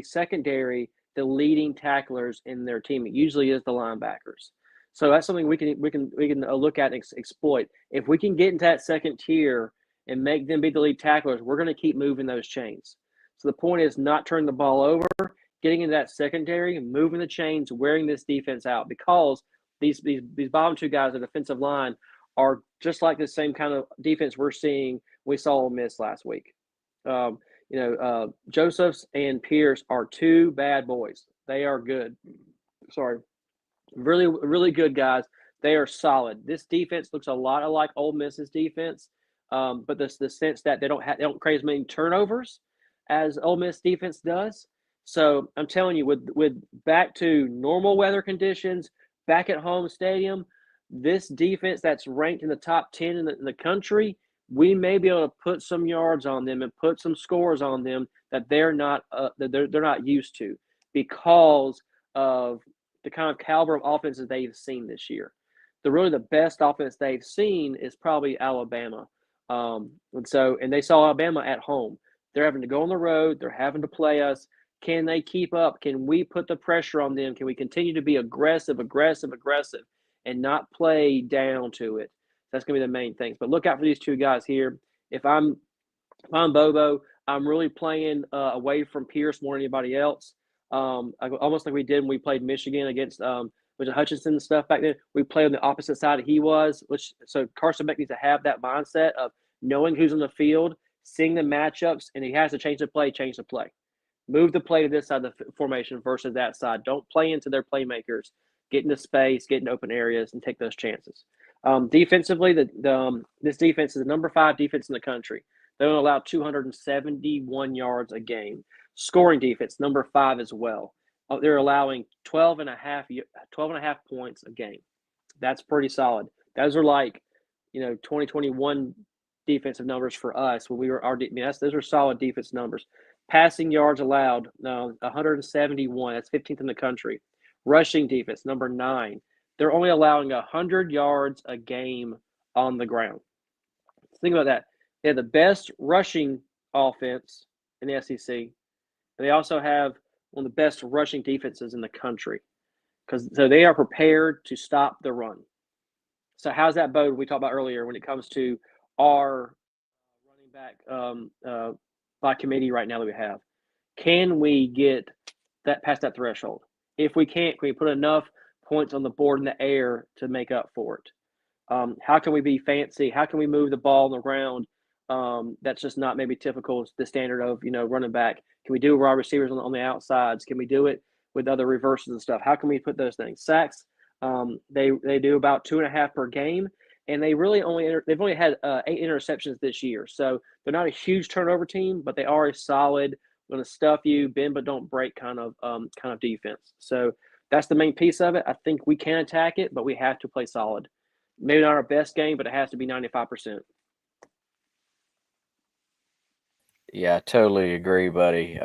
secondary the leading tacklers in their team? It usually is the linebackers. So that's something we can look at and exploit. If we can get into that second tier and make them be the lead tacklers, we're going to keep moving those chains. So the point is not turning the ball over, getting into that secondary, moving the chains, wearing this defense out, because these bottom two guys, the defensive line, are just like the same kind of defense we saw Ole Miss last week. Josephs and Pierce are two bad boys. They are good. Sorry. Really, really good guys. They are solid. This defense looks a lot like Ole Miss's defense, but the sense that they don't create as many turnovers as Ole Miss defense does. So I'm telling you, with back to normal weather conditions, back at home stadium, this defense that's ranked in the top 10 in the country, we may be able to put some yards on them and put some scores on them that they're not used to, because of the kind of caliber of offenses they've seen this year. The best offense they've seen is probably Alabama. And they saw Alabama at home. They're having to go on the road. They're having to play us. Can they keep up? Can we put the pressure on them? Can we continue to be aggressive, and not play down to it? That's going to be the main things. But look out for these two guys here. If I'm Bobo, I'm really playing away from Pierce more than anybody else. Almost like we did when we played Michigan against was it Hutchinson and stuff back then. We played on the opposite side he was, so Carson Beck needs to have that mindset of knowing who's on the field, seeing the matchups, and he has to change the play. Move the play to this side of the formation versus that side. Don't play into their playmakers. Get into space, get in open areas, and take those chances. Defensively, this defense is the number 5 defense in the country. They only allow 271 yards a game. Scoring defense, number 5 as well. They're allowing 12 and a half points a game. That's pretty solid. Those are like, 2021 defensive numbers for us when we were those are solid defense numbers. Passing yards allowed, 171. That's 15th in the country. Rushing defense, number 9. They're only allowing 100 yards a game on the ground. Think about that. They have the best rushing offense in the SEC. And they also have one of the best rushing defenses in the country. So they are prepared to stop the run. So how's that bode we talked about earlier when it comes to our running back by committee right now that we have? Can we get that past that threshold? If we can't, can we put enough points on the board in the air to make up for it? How can we be fancy? How can we move the ball on the ground? That's just not maybe typical, the standard of, running back. Can we do wide receivers on the outsides? Can we do it with other reverses and stuff? How can we put those things? Sacks, they do about 2.5 per game, and they've only had 8 interceptions this year. So they're not a huge turnover team, but they are a solid, going to stuff you, bend but don't break kind of defense. So that's the main piece of it. I think we can attack it, but we have to play solid. Maybe not our best game, but it has to be 95%. Yeah, I totally agree, buddy.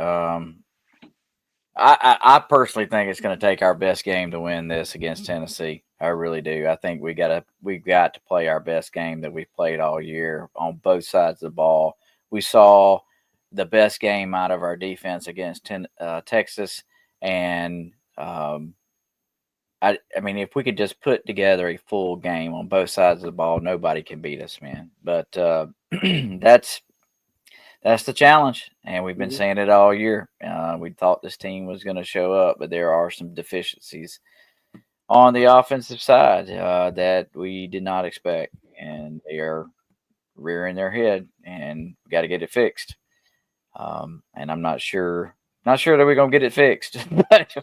I personally think it's going to take our best game to win this against Tennessee. I really do. I think we've got to play our best game that we've played all year on both sides of the ball. We saw the best game out of our defense against Texas, and I mean, if we could just put together a full game on both sides of the ball, nobody can beat us, man. But that's the challenge, and we've been saying it all year. We thought this team was going to show up, but there are some deficiencies on the offensive side that we did not expect, and they are rearing their head, and we got to get it fixed. And I'm not sure that we're going to get it fixed, but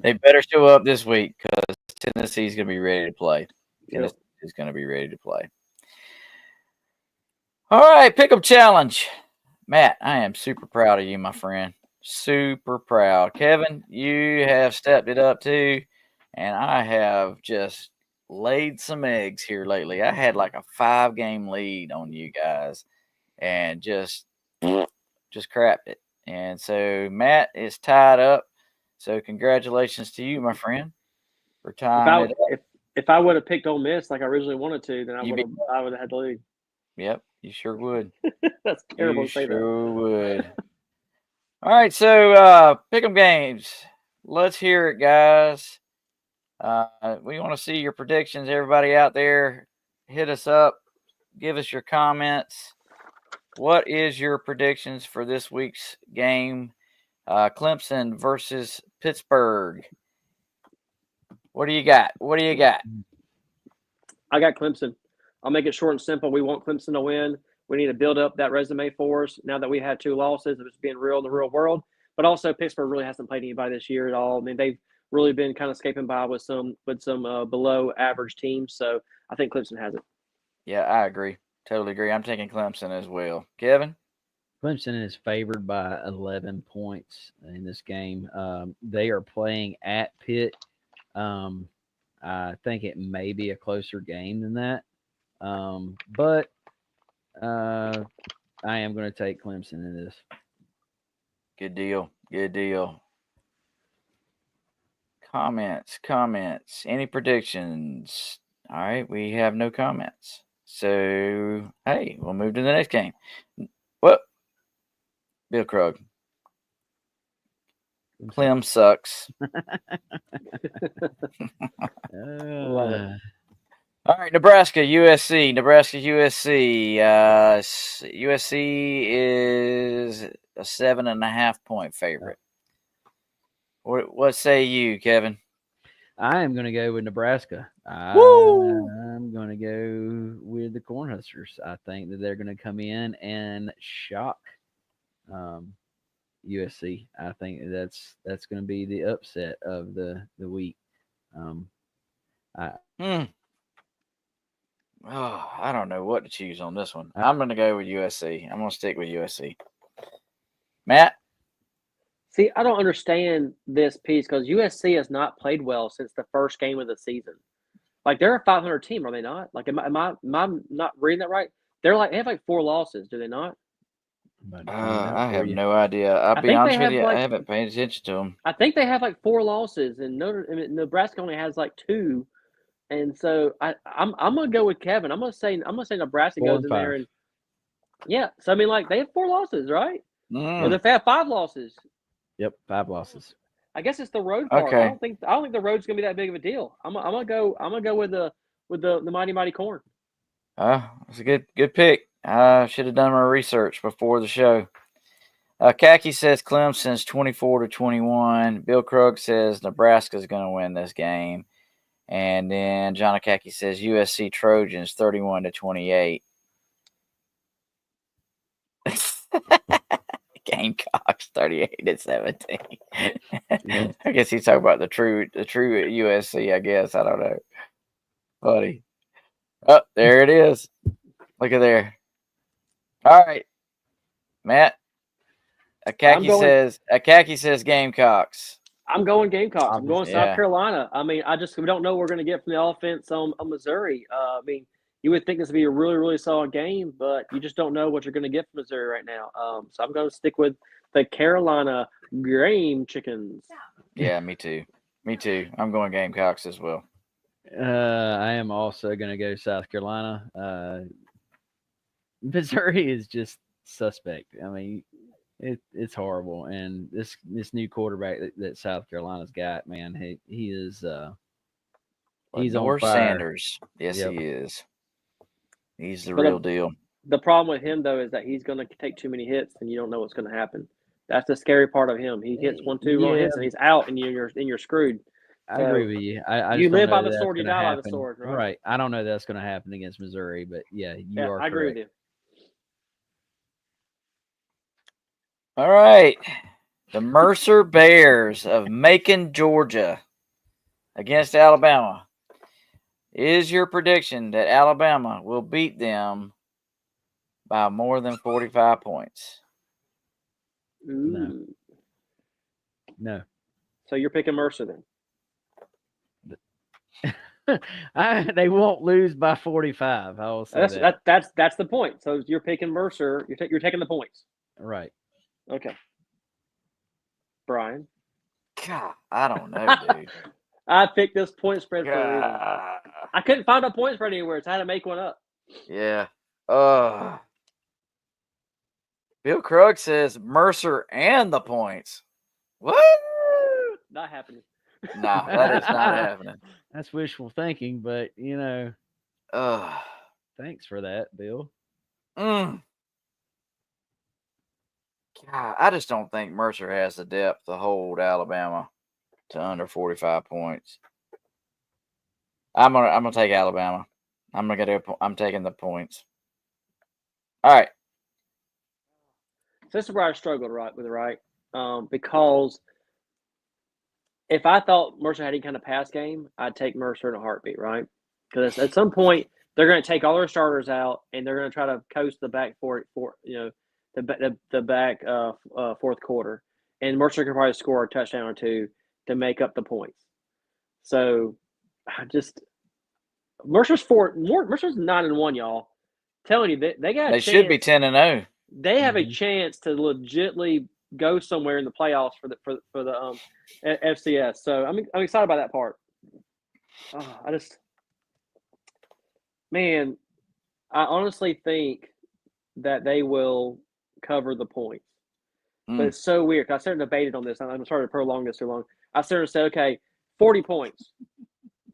they better show up this week because Tennessee's going to be ready to play. Tennessee is going to be ready to play. All right, pick 'em challenge. Matt, I am super proud of you, my friend. Super proud. Kevin, you have stepped it up too, and I have just laid some eggs here lately. I had like a 5-game lead on you guys and just crapped it. And so Matt is tied up. So congratulations to you, my friend, for tying it up. If I would have picked Ole Miss like I originally wanted to, then I would have had the lead. Yep, you sure would. That's terrible You to say sure that. would. All right, so pick 'em games. Let's hear it, guys. We want to see your predictions. Everybody out there, hit us up. Give us your comments. What is your predictions for this week's game? Clemson versus Pittsburgh. What do you got? I got Clemson. I'll make it short and simple. We want Clemson to win. We need to build up that resume for us now that we had 2 losses of it's being real in the real world. But also Pittsburgh really hasn't played anybody this year at all. I mean, they've really been kind of scraping by with some below average teams. So I think Clemson has it. Yeah, I agree. Totally agree. I'm taking Clemson as well. Kevin? Clemson is favored by 11 points in this game. They are playing at Pitt. I think it may be a closer game than that. But I am going to take Clemson in this. Good deal. Comments. Any predictions? All right, we have no comments. So, hey, we'll move to the next game. What? Bill Krug. Clem sucks. Love it. All right, Nebraska, USC. USC is a 7.5-point favorite. What say you, Kevin? I am going to go with Nebraska. I'm going to go with the Cornhuskers. I think that they're going to come in and shock USC. I think that's going to be the upset of the week. I don't know what to choose on this one. I'm going to go with USC. I'm going to stick with USC. Matt? See, I don't understand this piece because USC has not played well since the first game of the season. Like, they're a 500 team, are they not? Like, am I not reading that right? They have like 4 losses, do they not? I have no idea. I'll be honest with you, I haven't paid attention to them. I think they have like 4 losses, and Nebraska only has like 2. And so I'm gonna go with Kevin. I'm gonna say Nebraska goes in there and So I mean, like, they have 4 losses, right? Or they have 5 losses. Yep, 5 losses. I guess it's the road part. Okay. I don't think the road's gonna be that big of a deal. I'm gonna go with the mighty Corn. It's a good pick. I should have done my research before the show. Khaki says Clemson's 24-21. Bill Krug says Nebraska's going to win this game. And then John Akaki says USC Trojans 31-28. Gamecocks 38-17. I guess he's talking about the true USC, I guess. I don't know. Buddy. Oh, there it is. Look at there. All right. Matt. Akaki says Gamecocks. I'm going Gamecocks. I'm going Yeah. South Carolina. I mean, we don't know what we're going to get from the offense on Missouri. I mean, you would think this would be a really, really solid game, but you just don't know what you're going to get from Missouri right now. So I'm going to stick with the Carolina Game Chickens. Yeah, me too. Me too. I'm going Gamecocks as well. I am also going to go South Carolina. Missouri is just suspect. I mean, it's horrible. And this new quarterback that South Carolina's got, man, he is he's on North fire. Sanders. Yes, Yep. he is. He's the But real deal. The problem with him, though, is that he's going to take too many hits, and you don't know what's going to happen. That's the scary part of him. He hits 1-2 wrong hits, and he's out, and you're screwed. I agree with you. I you just don't live know by the that's sword, you gonna die by the happen. sword, right? Right. I don't know that's going to happen against Missouri, but yeah, you are I agree correct. with you. All right. The Mercer Bears of Macon, Georgia against Alabama. Is your prediction that Alabama will beat them by more than 45 points? No. So you're picking Mercer then? They won't lose by 45. I will say that's the point. So you're picking Mercer. You're taking the points. Right. Okay. Brian. God, I don't know, dude. I picked this point spread for a reason. I couldn't find a point spread anywhere, so I had to make one up. Yeah. Bill Krug says Mercer and the points. What? Not happening. No, that is not happening. That's wishful thinking, but thanks for that, Bill. God, I just don't think Mercer has the depth to hold Alabama to under 45 points. I'm gonna take Alabama. I'm taking the points. All right. So this is where I struggled because if I thought Mercer had any kind of pass game, I'd take Mercer in a heartbeat, right? Because at some point they're going to take all their starters out and they're going to try to coast the back fourth quarter, and Mercer can probably score a touchdown or two to make up the points. So Mercer's 9-1, y'all. Telling you they got. They should be 10-0. They have a chance to legitimately go somewhere in the playoffs for the FCS. So I'm excited about that part. I honestly think that they will cover the points. But it's so weird. I started debated on this. I'm sorry to prolong this too long. I started to say, okay, 40 points.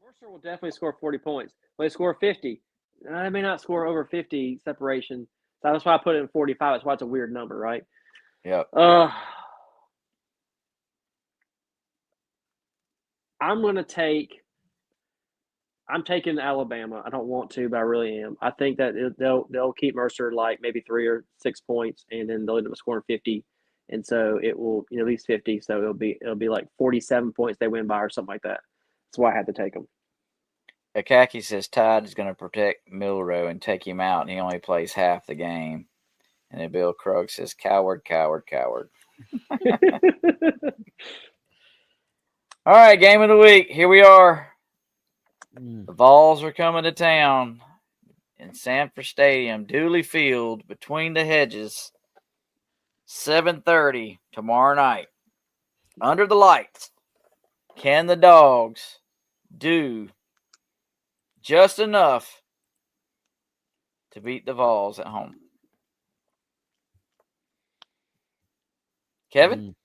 Mercer will definitely score 40 points. Will they score 50? They may not score over 50 separation. So that's why I put it in 45. That's why it's a weird number, right? Yeah. I'm taking Alabama. I don't want to, but I really am. I think that they'll keep Mercer like maybe 3 or 6 points, and then they'll end up scoring 50, and so it will at least 50. So it'll be like 47 points they win by or something like that. That's why I had to take them. Akaki says Todd is going to protect Milrow and take him out, and he only plays half the game. And then Bill Krug says, coward, coward, coward. All right, game of the week. Here we are. The Vols are coming to town in Sanford Stadium, Dooley Field, between the hedges, 7:30 tomorrow night. Under the lights, can the Dogs do just enough to beat the Vols at home? Kevin?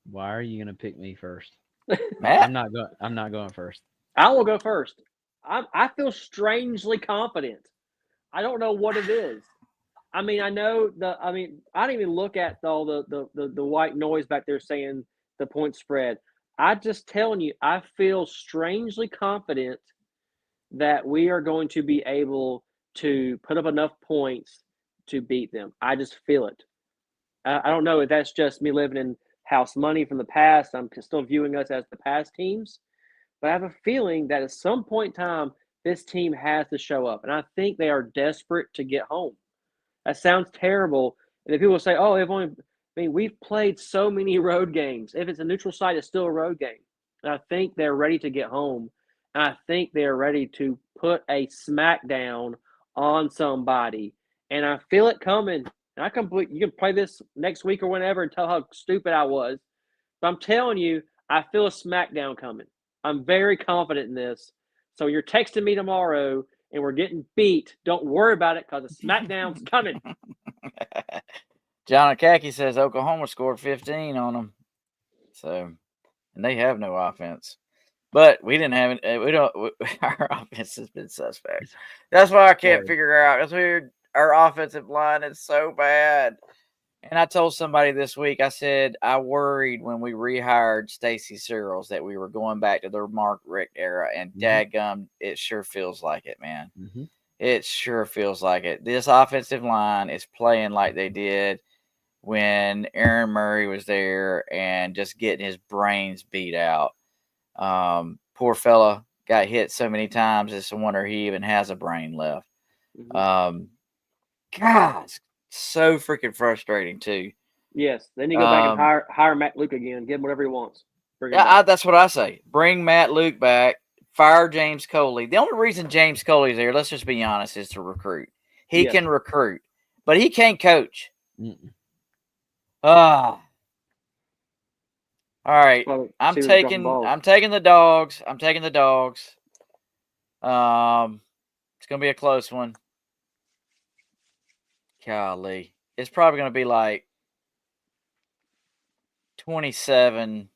Why are you going to pick me first? Matt? I'm not going first. I will go first. I feel strangely confident. I don't know what it is. I mean, I didn't even look at all the white noise back there saying the point spread. I'm just telling you, I feel strangely confident that we are going to be able to put up enough points to beat them. I just feel it. I don't know if that's just me living in house money from the past. I'm still viewing us as the past teams. But I have a feeling that at some point in time, this team has to show up. And I think they are desperate to get home. That sounds terrible. And if people say, oh, I mean, we've played so many road games. If it's a neutral site, it's still a road game. And I think they're ready to get home. And I think they're ready to put a smackdown on somebody. And I feel it coming. And you can play this next week or whenever and tell how stupid I was. But I'm telling you, I feel a smackdown coming. I'm very confident in this. So you're texting me tomorrow and we're getting beat. Don't worry about it because the smackdown's coming. John Akaki says Oklahoma scored 15 on them. So, and they have no offense. But we didn't have it. We don't. Our offense has been suspect. That's why I can't figure out. That's weird. Our offensive line is so bad. And I told somebody this week, I said, I worried when we rehired Stacy Searles that we were going back to the Mark Richt era. And dadgum, it sure feels like it, man. Mm-hmm. It sure feels like it. This offensive line is playing like they did when Aaron Murray was there and just getting his brains beat out. Poor fella got hit so many times, it's a wonder he even has a brain left. God, so freaking frustrating too. Yes, then you go back and hire Matt Luke again, give him whatever he wants. Yeah, that's what I say. Bring Matt Luke back. Fire James Coley. The only reason James Coley's there, let's just be honest, is to recruit. He can recruit, but he can't coach. All right. Well, I'm taking the dogs. I'm taking the dogs. It's gonna be a close one. Golly. It's probably gonna be like 27-24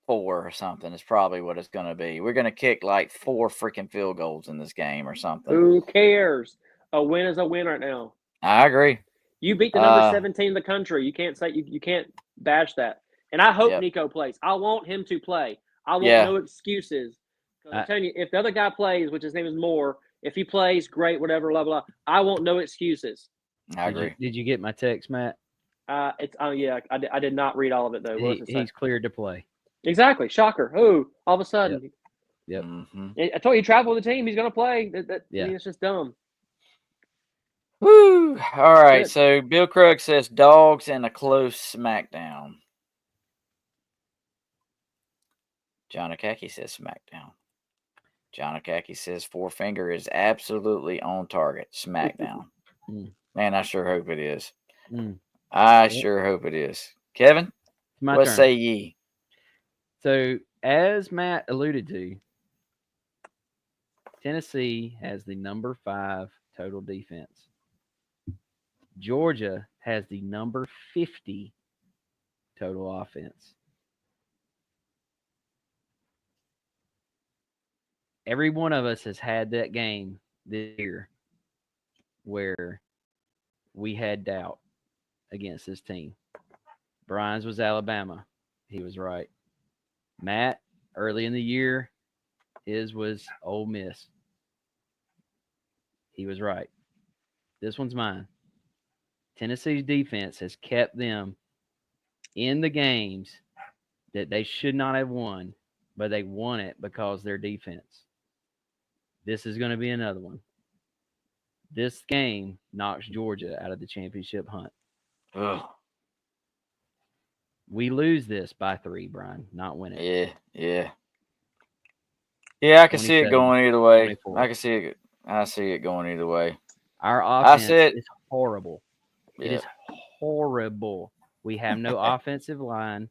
or something. It's probably what it's gonna be. We're gonna kick like 4 freaking field goals in this game or something. Who cares? A win is a win right now. I agree. You beat the number 17 in the country. You can't say you can't bash that. And I hope Nico plays. I want him to play. I want no excuses. I'm telling you, if the other guy plays, which his name is Moore, if he plays, great, whatever, blah blah. I want no excuses. I agree. Did you get my text, Matt? I did not read all of it though. He's cleared to play. Exactly. Shocker. Oh, all of a sudden. Yep. I told you, travel with the team. He's going to play. It's just dumb. Woo! All right. So Bill Krug says dogs and a close smackdown. John Akaki says smackdown. John Akaki says four-finger is absolutely on target. Smackdown. Man, I sure hope it is. I sure hope it is. Kevin, what say ye? So, as Matt alluded to, Tennessee has the number 5 total defense. Georgia has the number 50 total offense. Every one of us has had that game this year where we had doubt against this team. Brian's was Alabama. He was right. Matt, early in the year, his was Ole Miss. He was right. This one's mine. Tennessee's defense has kept them in the games that they should not have won, but they won it because of their defense. This is going to be another one. This game knocks Georgia out of the championship hunt. Ugh. We lose this by 3, Brian, not win it. Yeah, I can see it going either way. 24. I see it going either way. Our offense is horrible. It is horrible. We have no offensive line.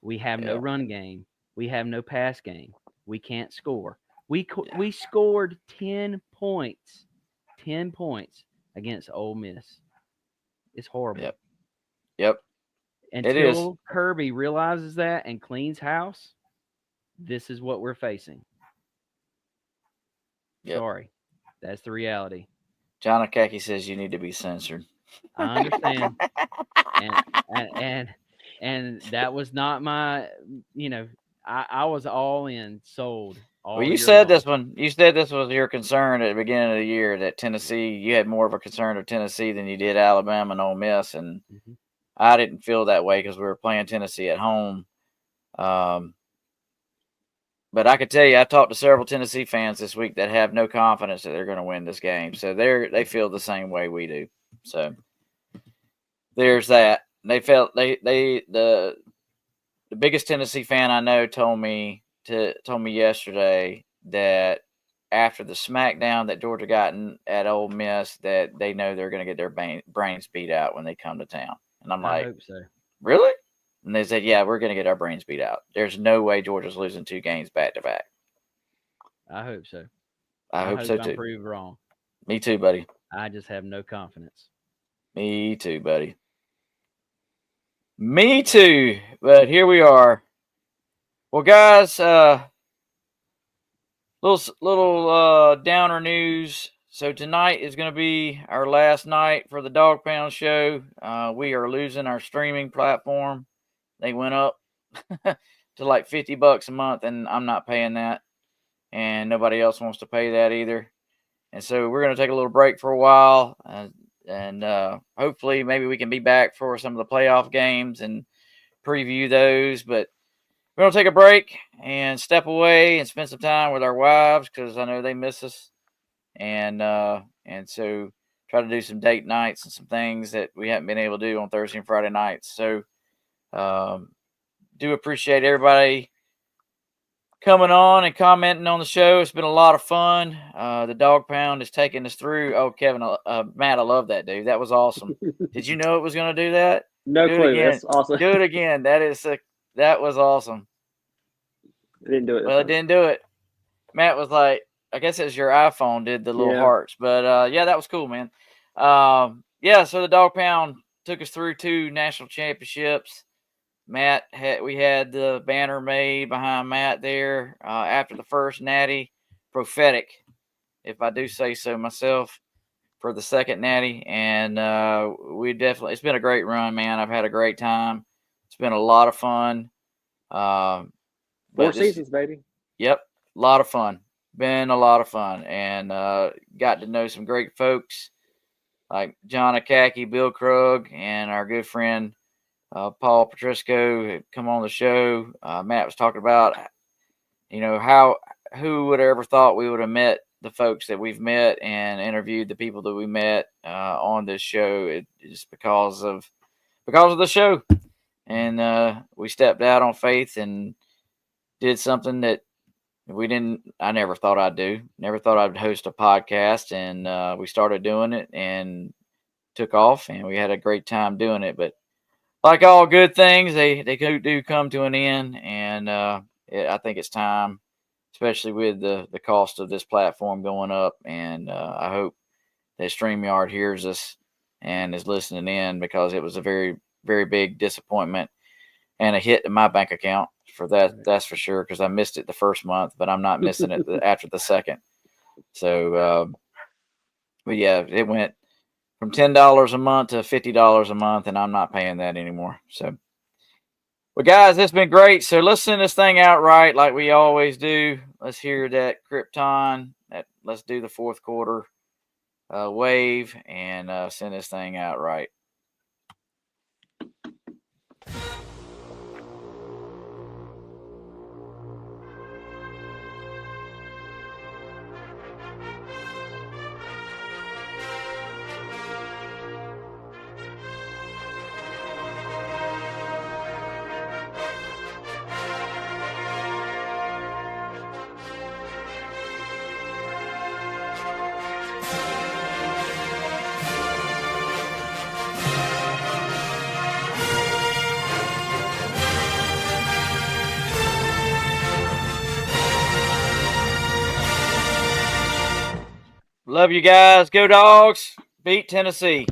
We have no run game. We have no pass game. We can't score. We scored 10 points. 10 points against Ole Miss. It's horrible. Yep. Until Kirby realizes that and cleans house, this is what we're facing. Sorry. That's the reality. John Akaki says you need to be censored. I understand. and that was not my, I was all in, sold. Well, you said this one. You said this was your concern at the beginning of the year, that Tennessee, you had more of a concern of Tennessee than you did Alabama and Ole Miss, and I didn't feel that way because we were playing Tennessee at home. But I could tell you, I talked to several Tennessee fans this week that have no confidence that they're going to win this game. So they feel the same way we do. So there's that. They felt the biggest Tennessee fan I know told me yesterday that after the smackdown that Georgia got at Ole Miss, that they know they're going to get their brains beat out when they come to town. And I'm like, I hope so. Really? And they said, yeah, we're going to get our brains beat out. There's no way Georgia's losing 2 games back to back. I hope so. I hope so too. I'm proved wrong. Me too, buddy. I just have no confidence. Me too, buddy. Me too. But here we are. Well, guys, little downer news. So tonight is going to be our last night for the Dawgpound show. We are losing our streaming platform. They went up to like $50 a month, and I'm not paying that. And nobody else wants to pay that either. And so we're going to take a little break for a while. And hopefully maybe we can be back for some of the playoff games and preview those. But we're going to take a break and step away and spend some time with our wives because I know they miss us. And so try to do some date nights and some things that we haven't been able to do on Thursday and Friday nights. So do appreciate everybody coming on and commenting on the show. It's been a lot of fun. The Dawgpound is taking us through. Oh, Kevin, Matt, I love that, dude. That was awesome. Did you know it was going to do that? No clue. That's awesome. Do it again. That was awesome. It didn't do it. Well, it didn't do it. Matt was like, I guess it was your iPhone did the little hearts. But, yeah, that was cool, man. So the Dawgpound took us through 2 national championships. Matt, we had the banner made behind Matt there after the first natty. Prophetic, if I do say so myself, for the second natty. And it's been a great run, man. I've had a great time. It's been a lot of fun. 4 seasons, baby. Yep, a lot of fun. Been a lot of fun. And got to know some great folks like John Akaki, Bill Krug, and our good friend Paul Petrisco come on the show. Matt was talking about, who would have ever thought we would have met the folks that we've met and interviewed the people that we met on this show. It's because of the show. And we stepped out on faith and did something that I never thought I'd do. Never thought I'd host a podcast. And we started doing it and took off, and we had a great time doing it. But like all good things, they do come to an end, and I think it's time, especially with the cost of this platform going up. And I hope that StreamYard hears us and is listening in, because it was a very, very big disappointment and a hit in my bank account for that. That's for sure, because I missed it the first month, but I'm not missing it after the second. So, but yeah, it went from $10 a month to $50 a month, and I'm not paying that anymore. So, well, guys, it's been great. So let's send this thing out right like we always do. Let's hear that Krypton. Let's do the fourth quarter wave and send this thing out right. Love you guys. Go Dogs. Beat Tennessee.